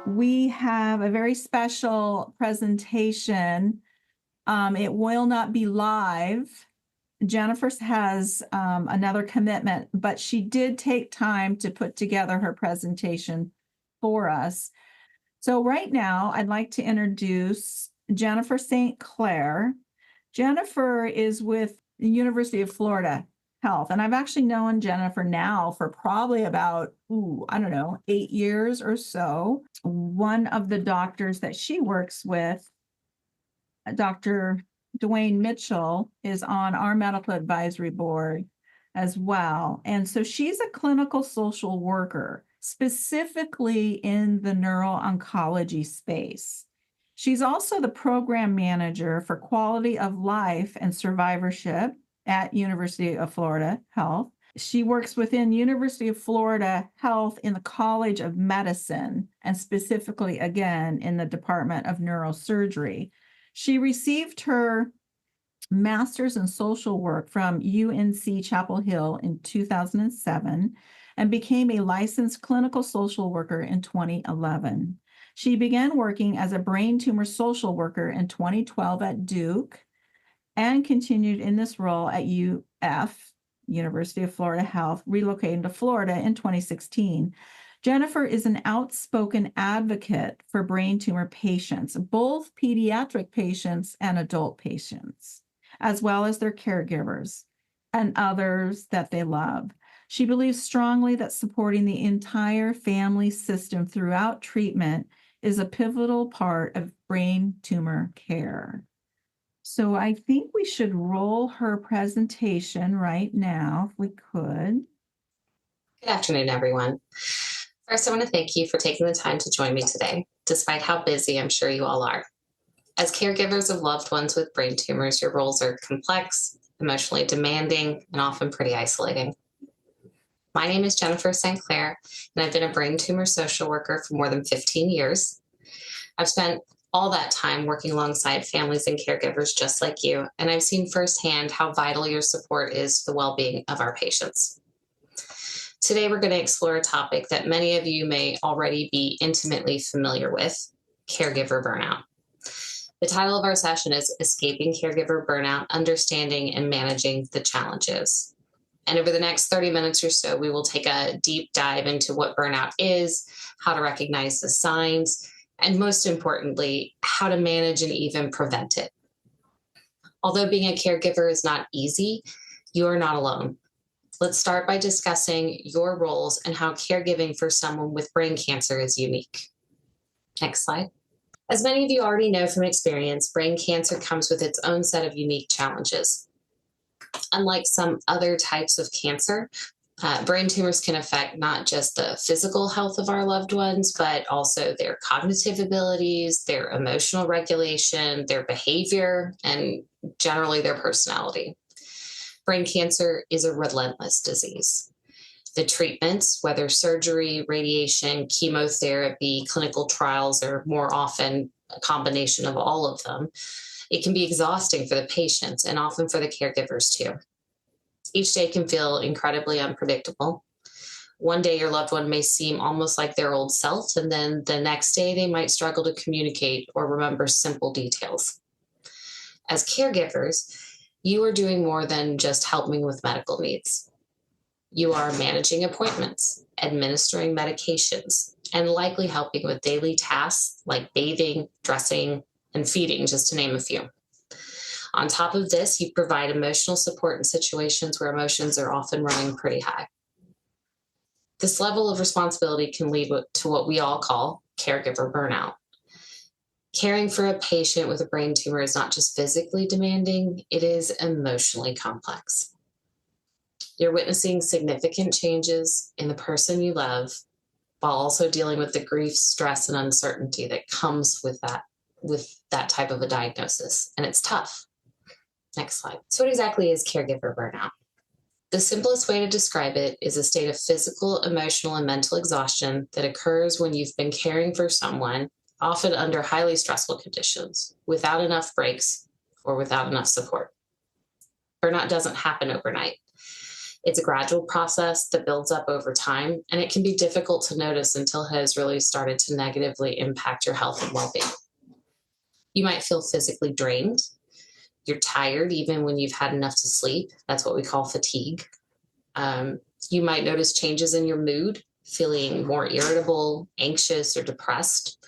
We have a very special presentation. It will not be live. Jennifer has another commitment, but she did take time to put together her presentation for us. So right now, I'd like to introduce Jennifer St. Clair. Jennifer is with the University of Florida Health, and I've actually known Jennifer now for probably about, 8 years or so. One of the doctors that she works with, Dr. Dwayne Mitchell, is on our medical advisory board as well. And so she's a clinical social worker, specifically in the neuro-oncology space. She's also the program manager for quality of life and survivorship at University of Florida Health. She works within University of Florida Health in the College of Medicine, and specifically, again, in the Department of Neurosurgery. She received her master's in social work from UNC Chapel Hill in 2007 and became a licensed clinical social worker in 2011. She began working as a brain tumor social worker in 2012 at Duke and continued in this role at UF, University of Florida Health, relocating to Florida in 2016. Jennifer is an outspoken advocate for brain tumor patients, both pediatric patients and adult patients, as well as their caregivers and others that they love. She believes strongly that supporting the entire family system throughout treatment is a pivotal part of brain tumor care. So I think we should roll her presentation right now, if we could. Good afternoon, everyone. First, I want to thank you for taking the time to join me today, despite how busy I'm sure you all are. As caregivers of loved ones with brain tumors, your roles are complex, emotionally demanding, and often pretty isolating. My name is Jennifer St. Clair, and I've been a brain tumor social worker for more than 15 years. I've spent all that time working alongside families and caregivers just like you, and I've seen firsthand how vital your support is to the well-being of our patients. Today, we're going to explore a topic that many of you may already be intimately familiar with, caregiver burnout. The title of our session is Escaping Caregiver Burnout, Understanding and Managing the Challenges. And over the next 30 minutes or so, we will take a deep dive into what burnout is, how to recognize the signs, and most importantly, how to manage and even prevent it. Although being a caregiver is not easy, you are not alone. Let's start by discussing your roles and how caregiving for someone with brain cancer is unique. Next slide. As many of you already know from experience, brain cancer comes with its own set of unique challenges. Unlike some other types of cancer, brain tumors can affect not just the physical health of our loved ones, but also their cognitive abilities, their emotional regulation, their behavior, and generally their personality. Brain cancer is a relentless disease. The treatments, whether surgery, radiation, chemotherapy, clinical trials, or more often a combination of all of them, it can be exhausting for the patients and often for the caregivers too. Each day can feel incredibly unpredictable. One day your loved one may seem almost like their old self, and then the next day they might struggle to communicate or remember simple details. As caregivers, you are doing more than just helping with medical needs. You are managing appointments, administering medications, and likely helping with daily tasks like bathing, dressing, and feeding, just to name a few. On top of this, you provide emotional support in situations where emotions are often running pretty high. This level of responsibility can lead to what we all call caregiver burnout. Caring for a patient with a brain tumor is not just physically demanding, it is emotionally complex. You're witnessing significant changes in the person you love while also dealing with the grief, stress, and uncertainty that comes with that type of a diagnosis. And it's tough. Next slide. So what exactly is caregiver burnout? The simplest way to describe it is a state of physical, emotional, and mental exhaustion that occurs when you've been caring for someone, often under highly stressful conditions, without enough breaks or without enough support. Burnout doesn't happen overnight. It's a gradual process that builds up over time, and it can be difficult to notice until it has really started to negatively impact your health and well-being. You might feel physically drained. You're tired even when you've had enough to sleep. That's what we call fatigue. You might notice changes in your mood, feeling more irritable, anxious, or depressed.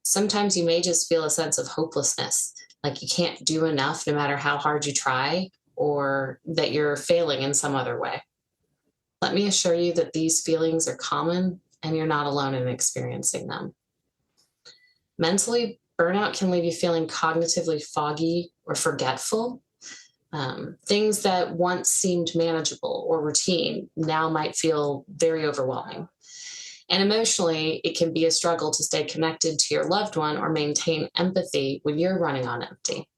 Sometimes you may just feel a sense of hopelessness, like you can't do enough no matter how hard you try, or that you're failing in some other way. Let me assure you that these feelings are common and you're not alone in experiencing them. Mentally, burnout can leave you feeling cognitively foggy or forgetful. Things that once seemed manageable or routine now might feel very overwhelming. And emotionally, it can be a struggle to stay connected to your loved one or maintain empathy when you're running on empty.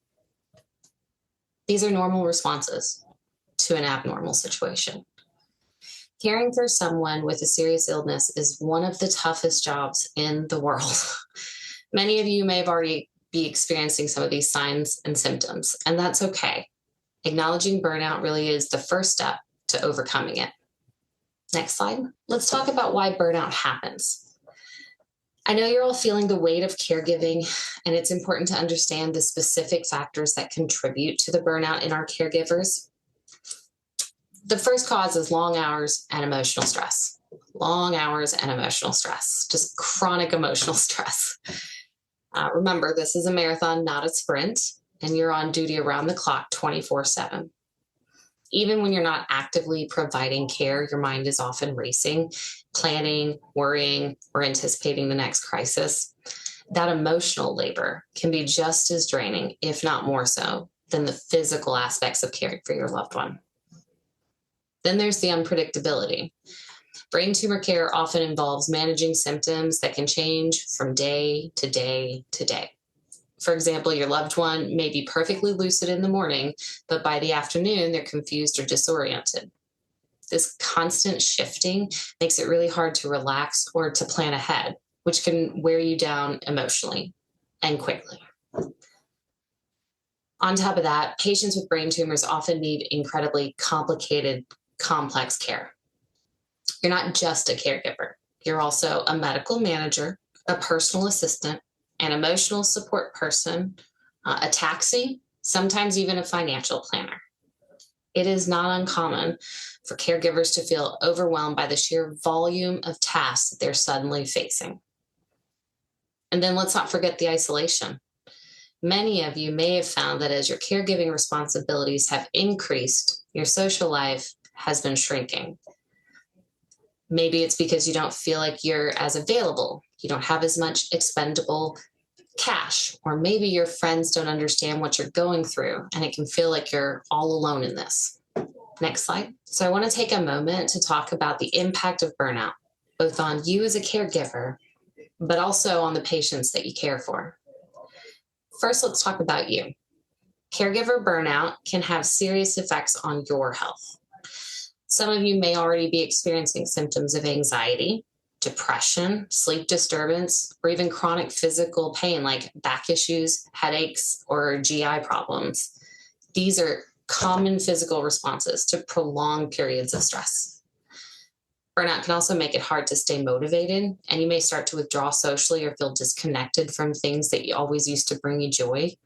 These are normal responses to an abnormal situation. Caring for someone with a serious illness is one of the toughest jobs in the world. Many of you may have already be experiencing some of these signs and symptoms, and that's okay. Acknowledging burnout really is the first step to overcoming it. Next slide. Let's talk about why burnout happens. I know you're all feeling the weight of caregiving, and it's important to understand the specific factors that contribute to the burnout in our caregivers. The first cause is long hours and emotional stress. Long hours and emotional stress, just chronic emotional stress. Remember, this is a marathon, not a sprint, and you're on duty around the clock 24/7. Even when you're not actively providing care, your mind is often racing, planning, worrying, or anticipating the next crisis. That emotional labor can be just as draining, if not more so, than the physical aspects of caring for your loved one. Then there's the unpredictability. Brain tumor care often involves managing symptoms that can change from day to day to day. For example, your loved one may be perfectly lucid in the morning, but by the afternoon, they're confused or disoriented. This constant shifting makes it really hard to relax or to plan ahead, which can wear you down emotionally and quickly. On top of that, patients with brain tumors often need incredibly complicated, complex care. You're not just a caregiver. You're also a medical manager, a personal assistant, an emotional support person, a taxi, sometimes even a financial planner. It is not uncommon for caregivers to feel overwhelmed by the sheer volume of tasks that they're suddenly facing. And then let's not forget the isolation. Many of you may have found that as your caregiving responsibilities have increased, your social life has been shrinking. Maybe it's because you don't feel like you're as available. You don't have as much expendable cash, or maybe your friends don't understand what you're going through, and it can feel like you're all alone in this. Next slide. So I want to take a moment to talk about the impact of burnout, both on you as a caregiver, but also on the patients that you care for. First, let's talk about you. Caregiver burnout can have serious effects on your health. Some of you may already be experiencing symptoms of anxiety, depression, sleep disturbance, or even chronic physical pain like back issues, headaches, or GI problems. These are common physical responses to prolonged periods of stress. Burnout can also make it hard to stay motivated, and you may start to withdraw socially or feel disconnected from things that you always used to bring you joy.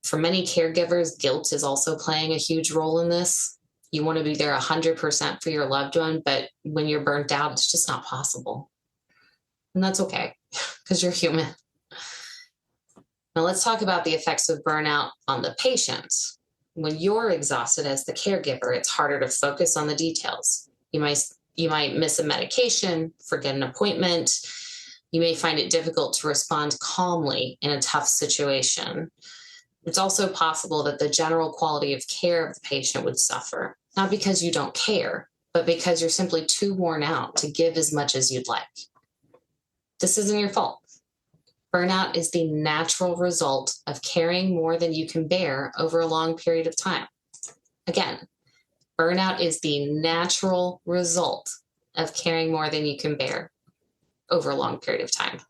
For many caregivers, guilt is also playing a huge role in this. You want to be there 100% for your loved one, but when you're burnt out, it's just not possible. And that's okay, because you're human. Now let's talk about the effects of burnout on the patient. When you're exhausted as the caregiver, it's harder to focus on the details. You might miss a medication, forget an appointment. You may find it difficult to respond calmly in a tough situation. It's also possible that the general quality of care of the patient would suffer, not because you don't care, but because you're simply too worn out to give as much as you'd like. This isn't your fault. Burnout is the natural result of carrying more than you can bear over a long period of time. Again, burnout is the natural result of carrying more than you can bear over a long period of time.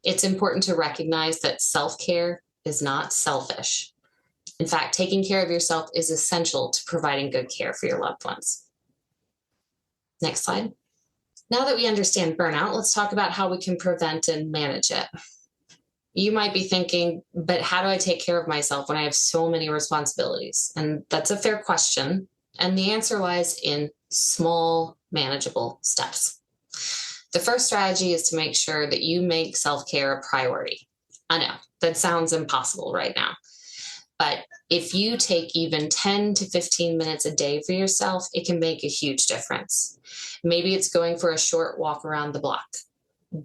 It's important to recognize that self-care is not selfish. In fact, taking care of yourself is essential to providing good care for your loved ones. Next slide. Now that we understand burnout, let's talk about how we can prevent and manage it. You might be thinking, but how do I take care of myself when I have so many responsibilities? And that's a fair question. And the answer lies in small, manageable steps. The first strategy is to make sure that you make self-care a priority. I know that sounds impossible right now, but if you take even 10 to 15 minutes a day for yourself, it can make a huge difference. Maybe it's going for a short walk around the block,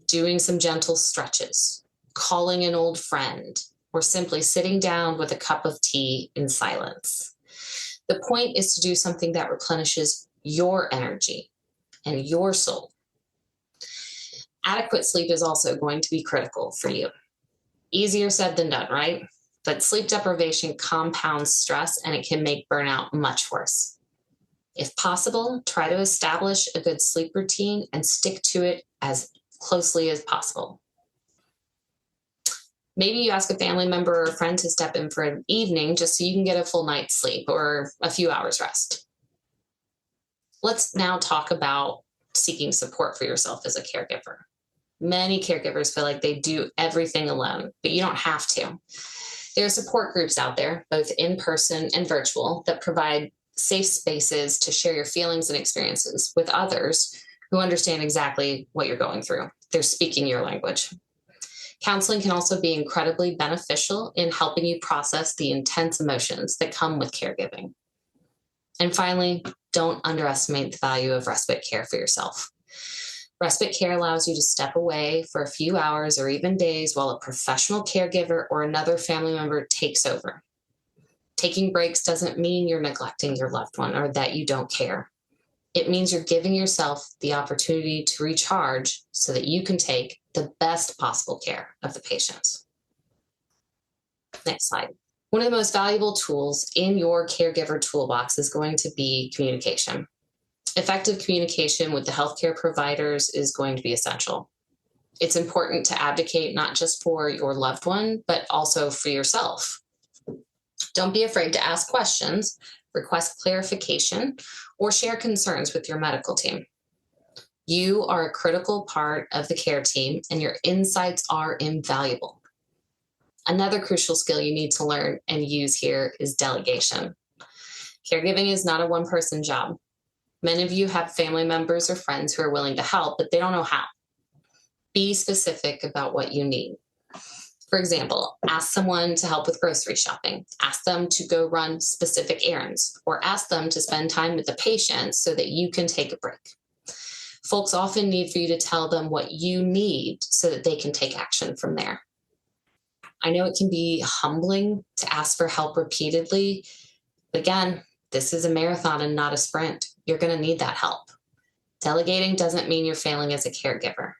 doing some gentle stretches, calling an old friend, or simply sitting down with a cup of tea in silence. The point is to do something that replenishes your energy and your soul. Adequate sleep is also going to be critical for you. Easier said than done, right? But sleep deprivation compounds stress and it can make burnout much worse. If possible, try to establish a good sleep routine and stick to it as closely as possible. Maybe you ask a family member or a friend to step in for an evening just so you can get a full night's sleep or a few hours rest. Let's now talk about seeking support for yourself as a caregiver. Many caregivers feel like they do everything alone, but you don't have to. There are support groups out there, both in person and virtual, that provide safe spaces to share your feelings and experiences with others who understand exactly what you're going through. They're speaking your language. Counseling can also be incredibly beneficial in helping you process the intense emotions that come with caregiving. And finally, don't underestimate the value of respite care for yourself. Respite care allows you to step away for a few hours or even days while a professional caregiver or another family member takes over. Taking breaks doesn't mean you're neglecting your loved one or that you don't care. It means you're giving yourself the opportunity to recharge so that you can take the best possible care of the patients. Next slide. One of the most valuable tools in your caregiver toolbox is going to be communication. Effective communication with the healthcare providers is going to be essential. It's important to advocate not just for your loved one, but also for yourself. Don't be afraid to ask questions, request clarification, or share concerns with your medical team. You are a critical part of the care team, and your insights are invaluable. Another crucial skill you need to learn and use here is delegation. Caregiving is not a one-person job. Many of you have family members or friends who are willing to help, but they don't know how. Be specific about what you need. For example, ask someone to help with grocery shopping, ask them to go run specific errands, or ask them to spend time with the patient so that you can take a break. Folks often need for you to tell them what you need so that they can take action from there. I know it can be humbling to ask for help repeatedly, but again, this is a marathon and not a sprint. You're going to need that help. Delegating doesn't mean you're failing as a caregiver.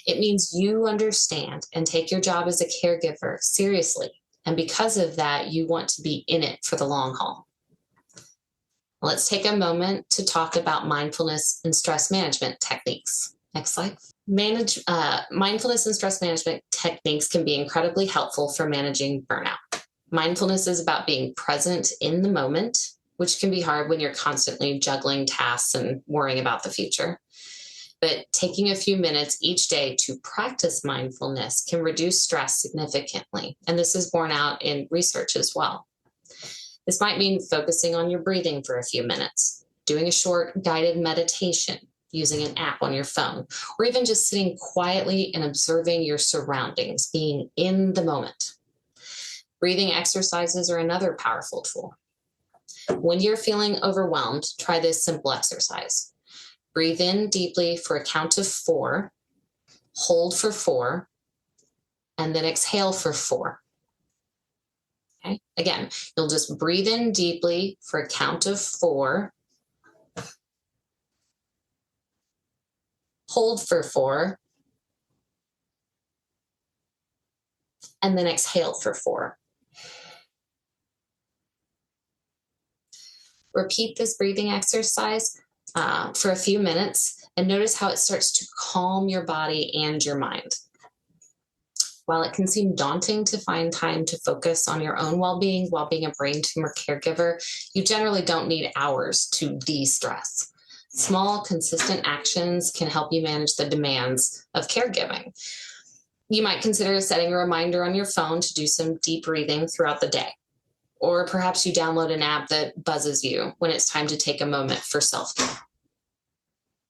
It means you understand and take your job as a caregiver seriously. And because of that, you want to be in it for the long haul. Let's take a moment to talk about mindfulness and stress management techniques. Next slide. Mindfulness and stress management techniques can be incredibly helpful for managing burnout. Mindfulness is about being present in the moment, which can be hard when you're constantly juggling tasks and worrying about the future. But taking a few minutes each day to practice mindfulness can reduce stress significantly. And this is borne out in research as well. This might mean focusing on your breathing for a few minutes, doing a short guided meditation using an app on your phone, or even just sitting quietly and observing your surroundings, being in the moment. Breathing exercises are another powerful tool. When you're feeling overwhelmed, try this simple exercise. Breathe in deeply for a count of 4, hold for 4, and then exhale for 4. Okay. Again, you'll just breathe in deeply for a count of 4, hold for 4, and then exhale for 4. Repeat this breathing exercise for a few minutes and notice how it starts to calm your body and your mind. While it can seem daunting to find time to focus on your own well-being while being a brain tumor caregiver, you generally don't need hours to de-stress. Small, consistent actions can help you manage the demands of caregiving. You might consider setting a reminder on your phone to do some deep breathing throughout the day. Or perhaps you download an app that buzzes you when it's time to take a moment for self-care.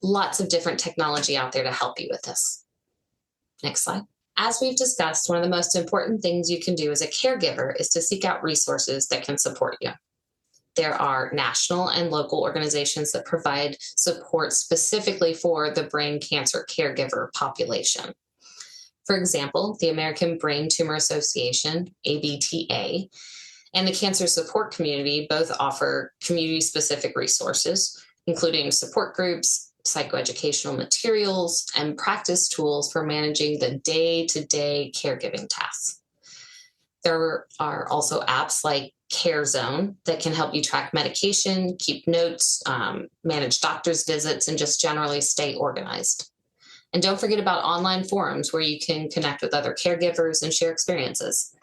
Lots of different technology out there to help you with this. Next slide. As we've discussed, one of the most important things you can do as a caregiver is to seek out resources that can support you. There are national and local organizations that provide support specifically for the brain cancer caregiver population. For example, the American Brain Tumor Association, ABTA, and the Cancer Support Community both offer community-specific resources, including support groups, psychoeducational materials, and practice tools for managing the day-to-day caregiving tasks. There are also apps like Care Zone that can help you track medication, keep notes, manage doctor's visits, and just generally stay organized. And don't forget about online forums where you can connect with other caregivers and share experiences.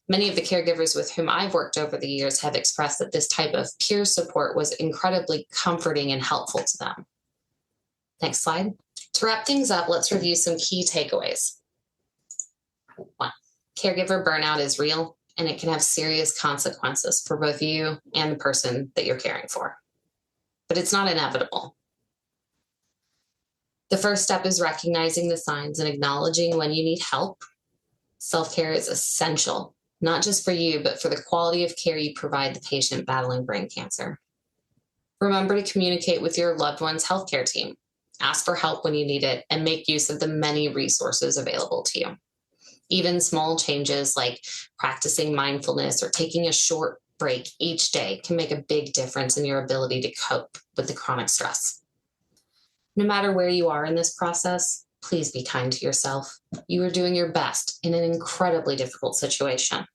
Many of the caregivers with whom I've worked over the years have expressed that this type of peer support was incredibly comforting and helpful to them. Next slide. To wrap things up, let's review some key takeaways. 1, caregiver burnout is real, and it can have serious consequences for both you and the person that you're caring for. But it's not inevitable. The first step is recognizing the signs and acknowledging when you need help. Self-care is essential, not just for you, but for the quality of care you provide the patient battling brain cancer. Remember to communicate with your loved one's healthcare team. Ask for help when you need it and make use of the many resources available to you. Even small changes like practicing mindfulness or taking a short break each day can make a big difference in your ability to cope with the chronic stress. No matter where you are in this process, please be kind to yourself. You are doing your best in an incredibly difficult situation.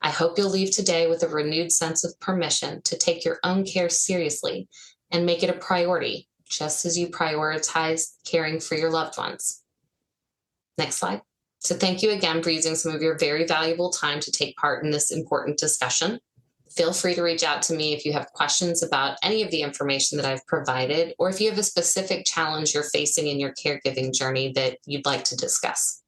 I hope you'll leave today with a renewed sense of permission to take your own care seriously and make it a priority, just as you prioritize caring for your loved ones. Next slide. So thank you again for using some of your very valuable time to take part in this important discussion. Feel free to reach out to me if you have questions about any of the information that I've provided, or if you have a specific challenge you're facing in your caregiving journey that you'd like to discuss.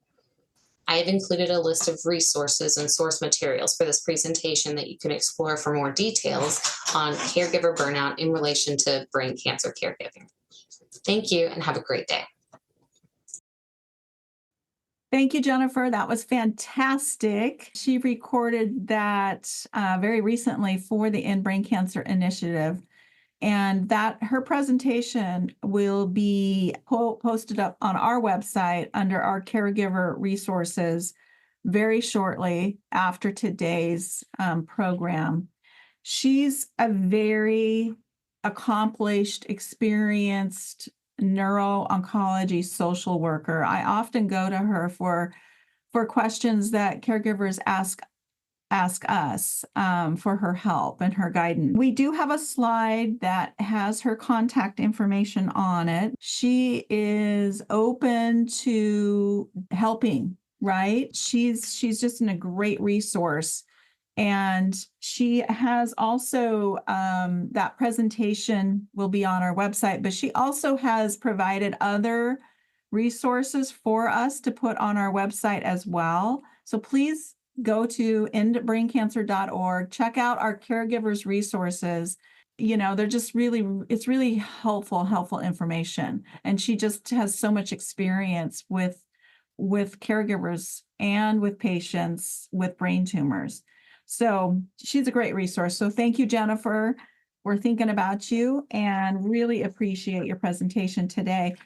I have included a list of resources and source materials for this presentation that you can explore for more details on caregiver burnout in relation to brain cancer caregiving. Thank you and have a great day. Thank you, Jennifer. That was fantastic. She recorded that very recently for the End Brain Cancer Initiative, and that her presentation will be posted up on our website under our caregiver resources very shortly after today's program. She's a very accomplished, experienced neuro-oncology social worker. I often go to her for questions that caregivers ask us for her help and her guidance. We do have a slide that has her contact information on it. She is open to helping, right? She's just a great resource. And she has also, that presentation will be on our website, but she also has provided other resources for us to put on our website as well. So please go to endbraincancer.org, check out our caregivers resources. They're just it's really helpful information. And she just has so much experience with caregivers and with patients with brain tumors. So she's a great resource. So thank you, Jennifer. We're thinking about you and really appreciate your presentation today.